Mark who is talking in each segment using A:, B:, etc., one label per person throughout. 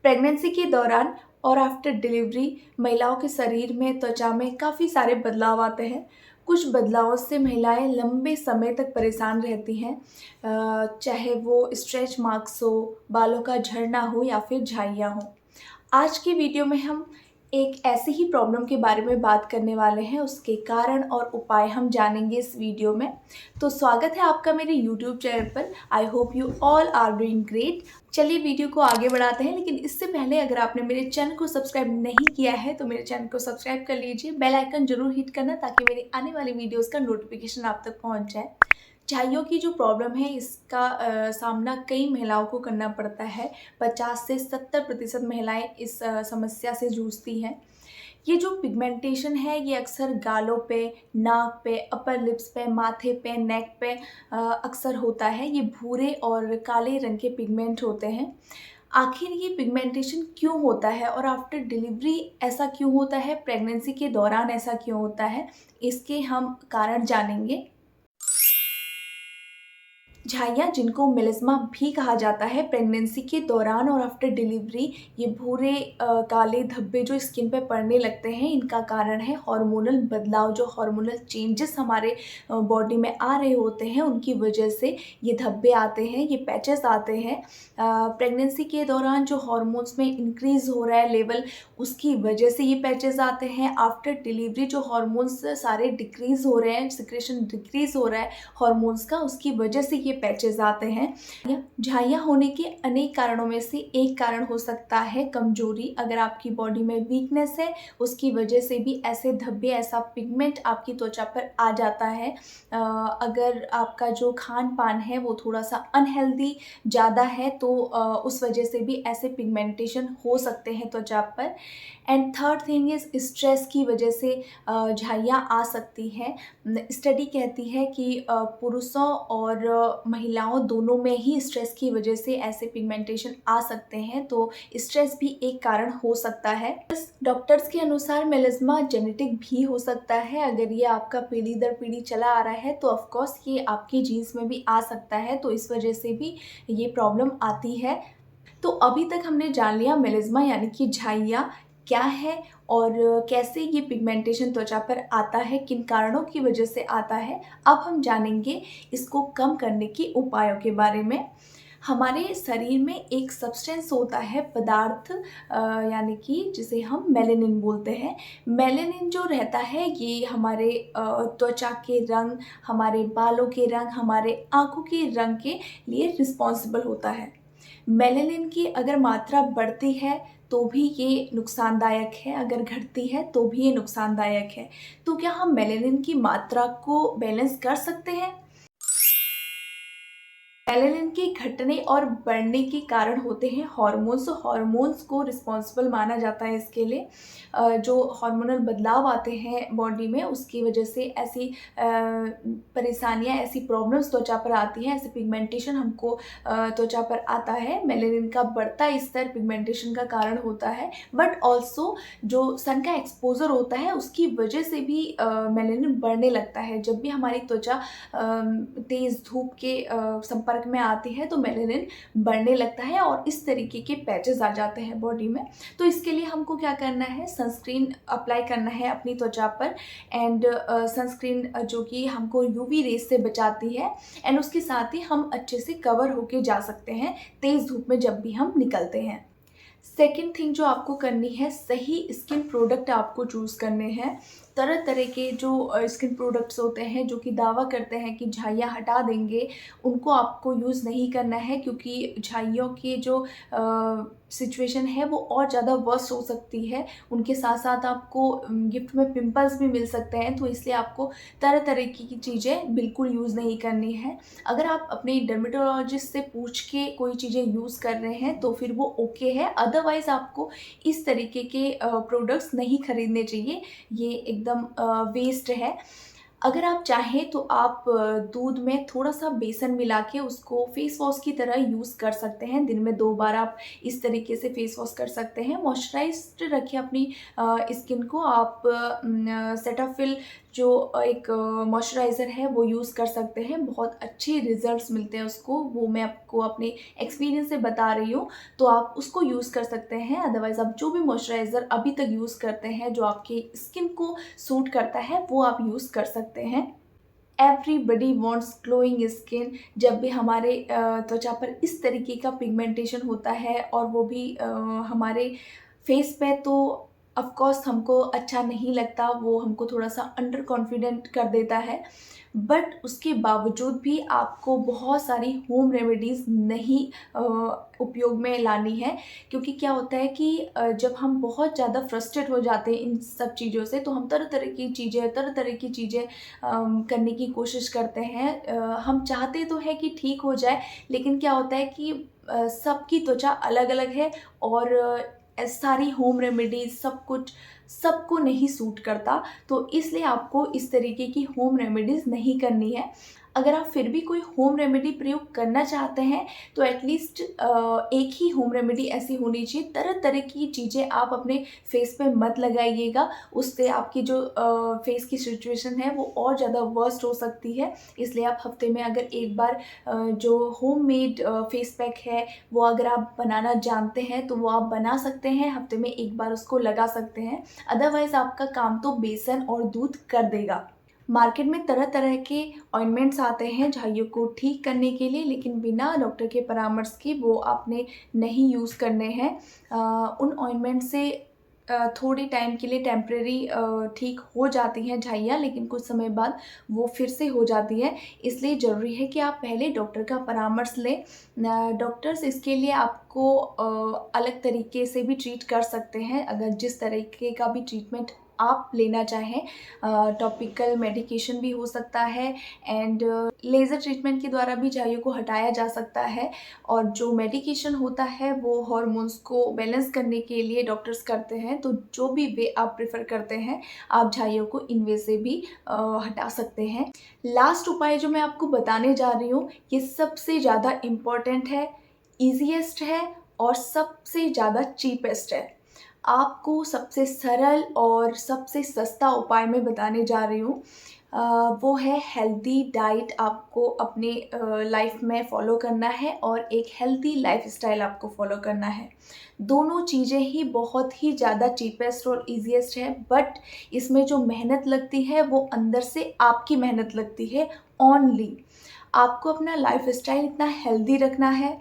A: Pregnancy के दौरान और आफ्टर डिलीवरी महिलाओं के शरीर में त्वचा में काफ़ी सारे बदलाव आते हैं। कुछ बदलावों से महिलाएं लंबे समय तक परेशान रहती हैं, चाहे वो स्ट्रेच मार्क्स हो, बालों का झड़ना हो या फिर झाइयाँ हो। आज की वीडियो में हम एक ऐसी ही प्रॉब्लम के बारे में बात करने वाले हैं, उसके कारण और उपाय हम जानेंगे इस वीडियो में। तो स्वागत है आपका मेरे यूट्यूब चैनल पर। I hope you all are doing great. चलिए वीडियो को आगे बढ़ाते हैं, लेकिन इससे पहले अगर आपने मेरे चैनल को सब्सक्राइब नहीं किया है तो मेरे चैनल को सब्सक्राइब कर लीजिए, बेल आइकन जरूर हिट करना ताकि मेरी आने वाली वीडियोज़ का नोटिफिकेशन आप तक पहुँच जाए। झाइयों की जो प्रॉब्लम है इसका सामना कई महिलाओं को करना पड़ता है। 50 से 70% महिलाएं इस समस्या से जूझती हैं। ये जो पिगमेंटेशन है ये अक्सर गालों पे, नाक पे, अपर लिप्स पे, माथे पे, नेक पे अक्सर होता है। ये भूरे और काले रंग के पिगमेंट होते हैं। आखिर ये पिगमेंटेशन क्यों होता है और आफ्टर डिलीवरी ऐसा क्यों होता है, प्रेगनेंसी के दौरान ऐसा क्यों होता है, इसके हम कारण जानेंगे। झाइयाँ, जिनको मेलिस्मा भी कहा जाता है, प्रेगनेंसी के दौरान और आफ्टर डिलीवरी ये भूरे काले धब्बे जो स्किन पे पड़ने लगते हैं, इनका कारण है हार्मोनल बदलाव। जो हार्मोनल चेंजेस हमारे बॉडी में आ रहे होते हैं उनकी वजह से ये धब्बे आते हैं, ये पैचेस आते हैं। प्रेगनेंसी के दौरान जो हार्मोन्स में इंक्रीज़ हो रहा है लेवल, उसकी वजह से ये पैचेस आते हैं। आफ्टर डिलीवरी जो हार्मोन्स सारे डिक्रीज़ हो रहे हैं, सिक्रेशन डिक्रीज़ हो रहा है हार्मोन्स का, उसकी वजह से ये पैचेस आते हैं। झाइयाँ होने के अनेक कारणों में से एक कारण हो सकता है कमजोरी। अगर आपकी बॉडी में वीकनेस है, उसकी वजह से भी ऐसे धब्बे, ऐसा पिगमेंट आपकी त्वचा पर आ जाता है। अगर आपका जो खान पान है वो थोड़ा सा अनहेल्दी ज़्यादा है तो उस वजह से भी ऐसे पिगमेंटेशन हो सकते हैं त्वचा पर। And third thing is stress की वजह से झाइयाँ आ सकती हैं। स्टडी कहती है कि पुरुषों और महिलाओं दोनों में ही स्ट्रेस की वजह से ऐसे पिगमेंटेशन आ सकते हैं, तो स्ट्रेस भी एक कारण हो सकता है। डॉक्टर्स के अनुसार मेलिस्मा जेनेटिक भी हो सकता है। अगर ये आपका पीढ़ी दर पीढ़ी चला आ रहा है तो ऑफकोर्स ये आपकी जीन्स में भी आ सकता है, तो इस वजह से भी ये प्रॉब्लम आती है। तो अभी तक हमने जान लिया मेलिस्मा यानी कि झाइयाँ क्या है और कैसे ये पिगमेंटेशन त्वचा पर आता है, किन कारणों की वजह से आता है। अब हम जानेंगे इसको कम करने के उपायों के बारे में। हमारे शरीर में एक सब्सटेंस होता है, पदार्थ, यानी कि जिसे हम मेलेनिन बोलते हैं। मेलेनिन जो रहता है ये हमारे त्वचा के रंग, हमारे बालों के रंग, हमारे आँखों के रंग के लिए रिस्पॉन्सिबल होता है। मेलेनिन की अगर मात्रा बढ़ती है तो भी ये नुकसानदायक है, अगर घटती है तो भी ये नुकसानदायक है। तो क्या हम मेलेनिन की मात्रा को बैलेंस कर सकते हैं? मेलानिन के घटने और बढ़ने के कारण होते हैं हार्मोन्स। हार्मोन्स को रिस्पॉन्सिबल माना जाता है इसके लिए। जो हार्मोनल बदलाव आते हैं बॉडी में, उसकी वजह से ऐसी परेशानियां, ऐसी प्रॉब्लम्स त्वचा पर आती हैं, ऐसे पिगमेंटेशन हमको त्वचा पर आता है। मेलानिन का बढ़ता स्तर पिगमेंटेशन का कारण होता है, बट ऑल्सो जो सन का एक्सपोजर होता है उसकी वजह से भी मेलानिन बढ़ने लगता है। जब भी हमारी त्वचा तेज़ धूप के संपर्क में आती है तो मेलेनिन बढ़ने लगता है और इस तरीके के पैचेस आ जाते हैं बॉडी में। तो इसके लिए हमको क्या करना है, सनस्क्रीन अप्लाई करना है अपनी त्वचा पर। एंड सनस्क्रीन जो कि हमको यूवी रेस से बचाती है, एंड उसके साथ ही हम अच्छे से कवर होके जा सकते हैं तेज़ धूप में जब भी हम निकलते हैं। सेकेंड थिंग जो आपको करनी है, सही स्किन प्रोडक्ट आपको चूज़ करने हैं। तरह तरह के जो स्किन प्रोडक्ट्स होते हैं जो कि दावा करते हैं कि झाइयाँ हटा देंगे, उनको आपको यूज़ नहीं करना है, क्योंकि झाइयों की जो सिचुएशन है वो और ज़्यादा वर्स्ट हो सकती है। उनके साथ साथ आपको गिफ्ट में पिंपल्स भी मिल सकते हैं, तो इसलिए आपको तरह तरह की चीज़ें बिल्कुल यूज़ नहीं करनी है। अगर आप अपने डर्मेटोलॉजिस्ट से पूछ के कोई चीज़ें यूज़ कर रहे हैं तो फिर वो ओके है, अदरवाइज़ आपको इस तरीके के प्रोडक्ट्स नहीं खरीदने चाहिए। ये एकदम वेस्ट है। अगर आप चाहें तो आप दूध में थोड़ा-सा बेसन मिला के उसको फेस वॉश की तरह यूज़ कर सकते हैं। दिन में 2 बार आप इस तरीके से फेस वॉश कर सकते हैं। मॉइस्चराइज़्ड रखें अपनी स्किन को। आप सेटाफिल जो एक मॉइस्चराइज़र है वो यूज़ कर सकते हैं, बहुत अच्छे रिज़ल्ट्स मिलते हैं उसको, वो मैं आपको अपने एक्सपीरियंस से बता रही हूँ, तो आप उसको यूज़ कर सकते हैं। अदरवाइज़ आप जो भी मॉइस्चराइज़र अभी तक यूज़ करते हैं, जो आपकी स्किन को सूट करता है, वो आप यूज़ कर सकते हैं। Everybody wants glowing skin. जब भी हमारे त्वचा पर इस तरीके का पिगमेंटेशन होता है और वो भी हमारे फेस पे, तो ऑफ कोर्स हमको अच्छा नहीं लगता, वो हमको थोड़ा-सा अंडर कॉन्फिडेंट कर देता है। बट उसके बावजूद भी आपको बहुत सारी होम रेमेडीज़ नहीं उपयोग में लानी है, क्योंकि क्या होता है कि जब हम बहुत ज़्यादा फ्रस्ट्रेट हो जाते हैं इन सब चीज़ों से, तो हम तरह-तरह की चीज़ें करने की कोशिश करते हैं। हम चाहते तो हैं कि ठीक हो जाए, लेकिन क्या होता है कि सबकी त्वचा अलग-अलग है और सारी होम रेमेडीज़ सब कुछ सबको नहीं सूट करता, तो इसलिए आपको इस तरीके की होम रेमेडीज़ नहीं करनी है। अगर आप फिर भी कोई होम रेमेडी प्रयोग करना चाहते हैं, तो एटलीस्ट एक ही होम रेमेडी ऐसी होनी चाहिए। तरह-तरह की चीज़ें आप अपने फेस पे मत लगाइएगा, उससे आपकी जो फेस की सिचुएशन है वो और ज़्यादा वर्स्ट हो सकती है। इसलिए आप हफ्ते में अगर एक बार जो होममेड फेस पैक है, वो अगर आप बनाना जानते हैं, तो वो आप बना सकते हैं, हफ्ते में एक बार उसको लगा सकते हैं। अदरवाइज़ आपका काम तो बेसन और दूध कर देगा। मार्केट में तरह-तरह के ऑइंटमेंट्स आते हैं झाइयों को ठीक करने के लिए, लेकिन बिना डॉक्टर के परामर्श के वो आपने नहीं यूज़ करने हैं। उन ऑइंटमेंट से थोड़े टाइम के लिए टेम्परेरी ठीक हो जाती हैं झाइयाँ, लेकिन कुछ समय बाद वो फिर से हो जाती है। इसलिए ज़रूरी है कि आप पहले डॉक्टर का परामर्श लें। डॉक्टर्स इसके लिए आपको अलग तरीके से भी ट्रीट कर सकते हैं, अगर जिस तरीके का भी ट्रीटमेंट आप लेना चाहें। टॉपिकल मेडिकेशन भी हो सकता है एंड लेज़र ट्रीटमेंट के द्वारा भी झाइयों को हटाया जा सकता है, और जो मेडिकेशन होता है वो हॉर्मोन्स को बैलेंस करने के लिए डॉक्टर्स करते हैं। तो जो भी वे आप प्रेफ़र करते हैं, आप झाइयों को इन वे से भी हटा सकते हैं। लास्ट उपाय जो मैं आपको बताने जा रही हूँ, ये सबसे ज़्यादा इम्पोर्टेंट है, ईज़ीएस्ट है और सबसे ज़्यादा चीपेस्ट है। आपको सबसे सरल और सबसे सस्ता उपाय मैं बताने जा रही हूँ। वो है हेल्दी डाइट। आपको अपने लाइफ में फ़ॉलो करना है और एक हेल्दी लाइफ़स्टाइल आपको फ़ॉलो करना है। दोनों चीज़ें ही बहुत ही ज़्यादा चीपेस्ट और ईज़ीएस्ट है, बट इसमें जो मेहनत लगती है वो अंदर से आपकी मेहनत लगती है ओनली। आपको अपना लाइफ़स्टाइल इतना हेल्दी रखना है,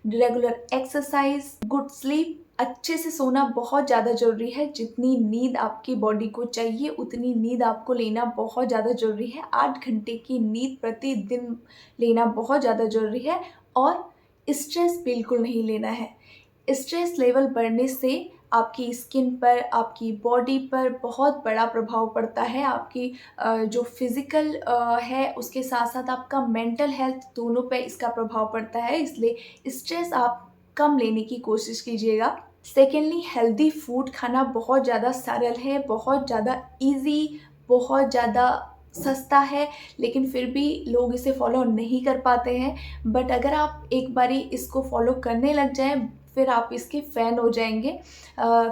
A: रेगुलर एक्सरसाइज़, गुड स्लीप, अच्छे से सोना बहुत ज़्यादा ज़रूरी है। जितनी नींद आपकी बॉडी को चाहिए, उतनी नींद आपको लेना बहुत ज़्यादा ज़रूरी है। 8 घंटे की नींद प्रतिदिन लेना बहुत ज़्यादा ज़रूरी है, और स्ट्रेस बिल्कुल नहीं लेना है। स्ट्रेस लेवल बढ़ने से आपकी स्किन पर, आपकी बॉडी पर बहुत बड़ा प्रभाव पड़ता है। आपकी जो फ़िज़िकल है, उसके साथ-साथ आपका मेंटल हेल्थ, दोनों पे इसका प्रभाव पड़ता है। इसलिए स्ट्रेस आप कम लेने की कोशिश कीजिएगा। सेकेंडली, हेल्दी फूड खाना बहुत ज़्यादा सरल है, बहुत ज़्यादा ईज़ी, बहुत ज़्यादा सस्ता है, लेकिन फिर भी लोग इसे फ़ॉलो नहीं कर पाते हैं। बट अगर आप एक बारी इसको फ़ॉलो करने लग जाएँ, फिर आप इसके फ़ैन हो जाएँगे।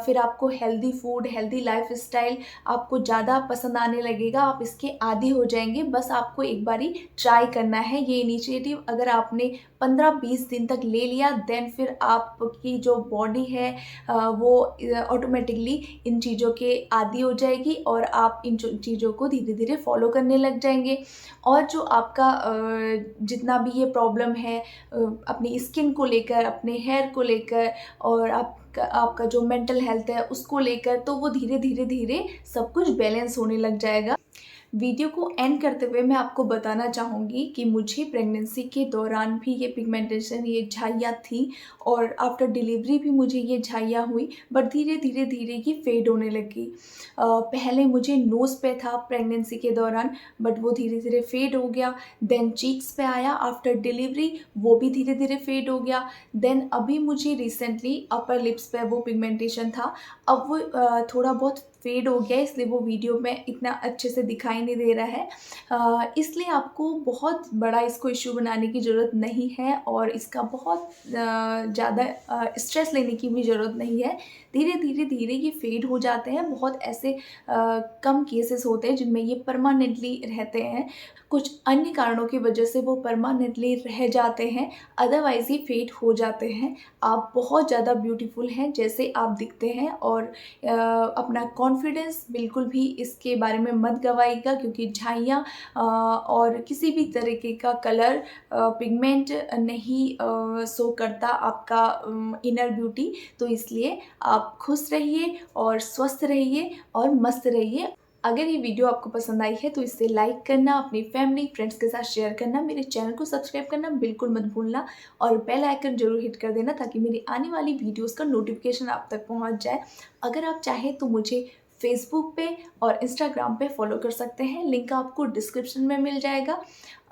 A: फिर आपको हेल्दी फूड, हेल्दी लाइफ़स्टाइल आपको ज़्यादा पसंद आने लगेगा, आप इसके आदी हो जाएँगे। बस आपको एक बारी ट्राई करना है। ये इनिशिएटिव अगर आपने 15-20 दिन तक ले लिया, देन फिर आपकी जो बॉडी है वो ऑटोमेटिकली इन चीज़ों के आदी हो जाएगी, और आप इन चीज़ों को धीरे-धीरे फ़ॉलो करने लग जाएँगे। और जो आपका जितना भी ये प्रॉब्लम है अपनी स्किन को लेकर, अपने हेयर को लेकर, और आपका आपका जो मेंटल हेल्थ है उसको लेकर, तो वो धीरे-धीरे सब कुछ बैलेंस होने लग जाएगा। वीडियो को एंड करते हुए मैं आपको बताना चाहूँगी कि मुझे प्रेगनेंसी के दौरान भी ये पिगमेंटेशन, ये झाइयाँ थी, और आफ्टर डिलीवरी भी मुझे ये झाइयाँ हुई, बट धीरे-धीरे ये फ़ेड होने लगी। पहले मुझे नोज़ पे था प्रेगनेंसी के दौरान, बट वो धीरे-धीरे फ़ेड हो गया। देन चीक्स पे आया आफ्टर डिलीवरी, वो भी धीरे-धीरे फ़ेड हो गया। देन अभी मुझे रिसेंटली अपर लिप्स पे वो पिगमेंटेशन था, अब वो थोड़ा बहुत फ़ेड हो गया है, इसलिए वो वीडियो में इतना अच्छे से दिखाई नहीं दे रहा है। इसलिए आपको बहुत बड़ा इसको इश्यू बनाने की ज़रूरत नहीं है और इसका बहुत ज़्यादा स्ट्रेस लेने की भी ज़रूरत नहीं है। धीरे-धीरे ये फ़ेड हो जाते हैं। बहुत ऐसे कम केसेस होते हैं जिनमें ये परमानेंटली रहते हैं। कुछ अन्य कारणों की वजह से वो परमानेंटली रह जाते हैं, अदरवाइज़ ये फ़ेड हो जाते हैं। आप बहुत ज़्यादा ब्यूटीफुल हैं जैसे आप दिखते हैं और अपना कॉन्फिडेंस बिल्कुल भी इसके बारे में मत गवाइएगा, क्योंकि झाइयाँ और किसी भी तरीके का कलर पिगमेंट नहीं शो करता आपका इनर ब्यूटी। तो इसलिए आप खुश रहिए और स्वस्थ रहिए और मस्त रहिए। अगर ये वीडियो आपको पसंद आई है तो इसे लाइक करना, अपनी फैमिली फ्रेंड्स के साथ शेयर करना, मेरे चैनल को सब्सक्राइब करना बिल्कुल मत भूलना और बेल आइकन ज़रूर हिट कर देना ताकि मेरी आने वाली वीडियोस का नोटिफिकेशन आप तक पहुंच जाए। अगर आप चाहें तो मुझे फेसबुक पे और इंस्टाग्राम पे फॉलो कर सकते हैं, लिंक आपको डिस्क्रिप्शन में मिल जाएगा।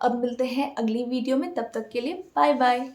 A: अब मिलते हैं अगली वीडियो में, तब तक के लिए बाय बाय।